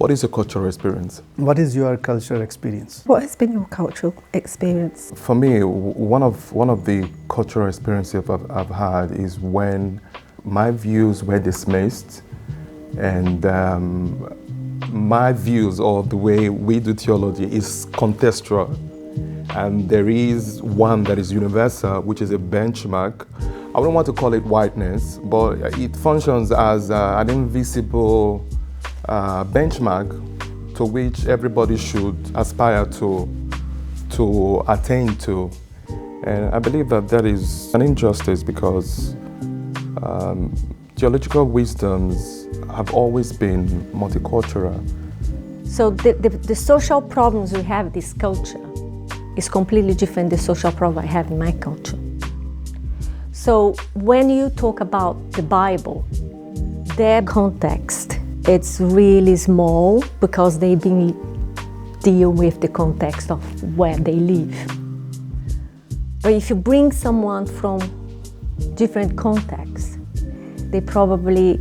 What is your cultural experience? What is your cultural experience? What has been your cultural experience? For me, one of the cultural experiences I've had is when my views were dismissed, and my views of the way we do theology is contextual. And there is one that is universal, which is a benchmark. I don't want to call it whiteness, but it functions as an invisible benchmark to which everybody should aspire to attain to. And I believe that is an injustice because theological wisdoms have always been multicultural. So the social problems we have in this culture is completely different than the social problem I have in my culture. So when you talk about the Bible, their context, it's really small because they've been dealing with the context of where they live. But if you bring someone from different contexts, they probably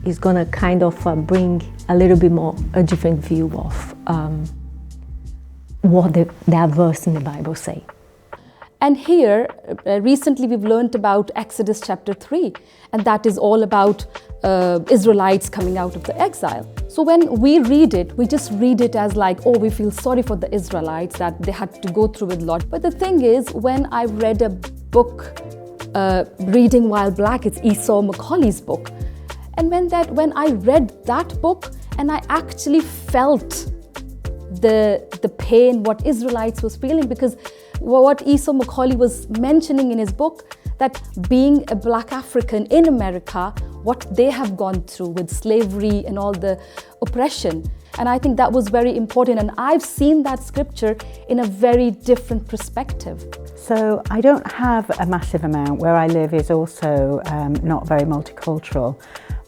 is gonna kind of bring a little bit more a different view of what the verse in the Bible say. And here, recently we've learned about Exodus chapter 3, and that is all about Israelites coming out of the exile. So when we read it, we just read it as like, oh, we feel sorry for the Israelites that they had to go through with a lot. But the thing is, when I read a book, Reading While Black, it's Esau Macaulay's book. And when I read that book, and I actually felt the pain what Israelites was feeling, because what Esau Macaulay was mentioning in his book, that being a Black African in America, what they have gone through with slavery and all the oppression. And I think that was very important. And I've seen that scripture in a very different perspective. So I don't have a massive amount. Where I live is also not very multicultural.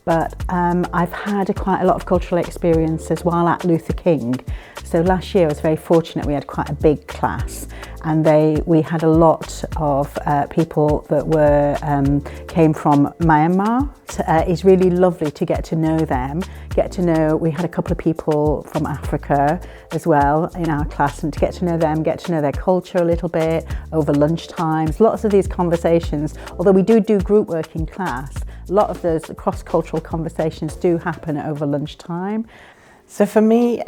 But I've had quite a lot of cultural experiences while at Luther King. So last year I was very fortunate, we had quite a big class, and we had a lot of people that came from Myanmar. It's really lovely to get to know them, we had a couple of people from Africa as well in our class, and to get to know them, get to know their culture a little bit over lunchtimes. Lots of these conversations, although we do group work in class, a lot of those cross-cultural conversations do happen over lunchtime. So for me,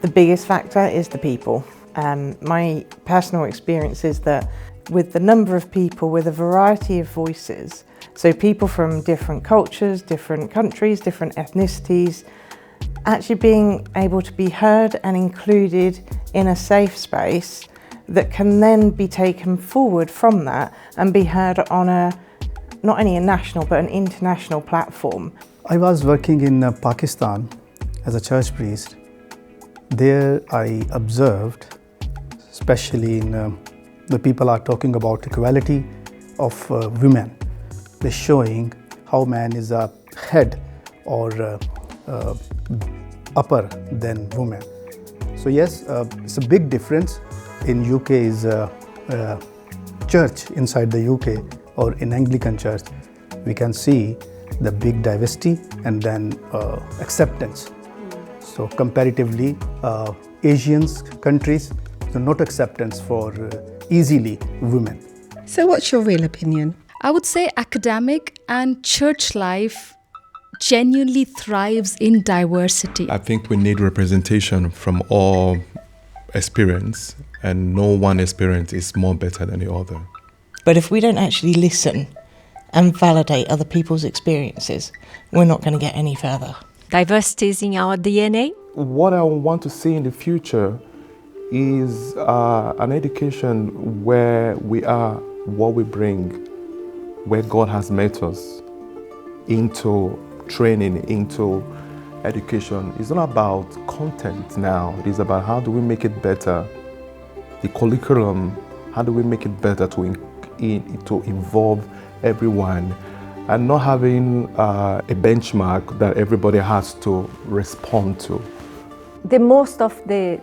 the biggest factor is the people. My personal experience is that with the number of people, with a variety of voices, so people from different cultures, different countries, different ethnicities, actually being able to be heard and included in a safe space that can then be taken forward from that and be heard on not only a national but an international platform. I was working in Pakistan as a church priest. There I observed, especially in the people are talking about equality of women. They're showing how man is a head or upper than women. So yes, it's a big difference. In UK is church inside the UK or in Anglican church, we can see the big diversity and then acceptance. So comparatively, Asians countries, so not acceptance for easily women. So what's your real opinion? I would say academic and church life genuinely thrives in diversity. I think we need representation from all experience, and no one experience is more better than the other. But if we don't actually listen and validate other people's experiences, we're not going to get any further. Diversity is in our DNA. What I want to see in the future is an education where we are what we bring, where God has met us, into training, into education. It's not about content now. It is about how do we make it better. The curriculum, how do we make it better to involve everyone, and not having a benchmark that everybody has to respond to. The most of the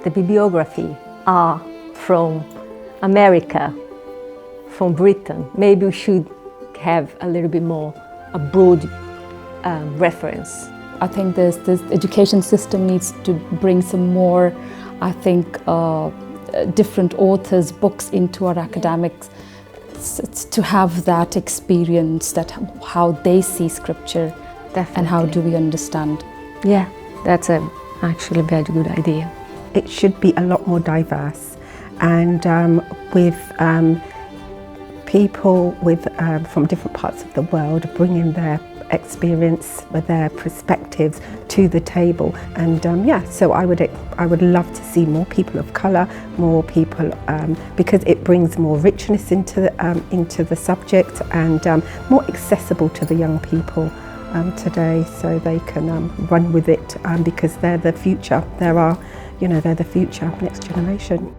bibliography are from America, from Britain. Maybe we should have a little bit more a broad reference I think this education system needs to bring some more, I think, different authors' books into our academics, to have that experience, that how they see scripture. Definitely. And how do we understand. Yeah, that's actually a very good idea. It should be a lot more diverse, and with people from different parts of the world bringing their experience, their perspectives to the table. And so I would love to see more people of colour, more people, because it brings more richness into the subject, and more accessible to the young people today, so they can run with it, because they're the future. They're the future, next generation.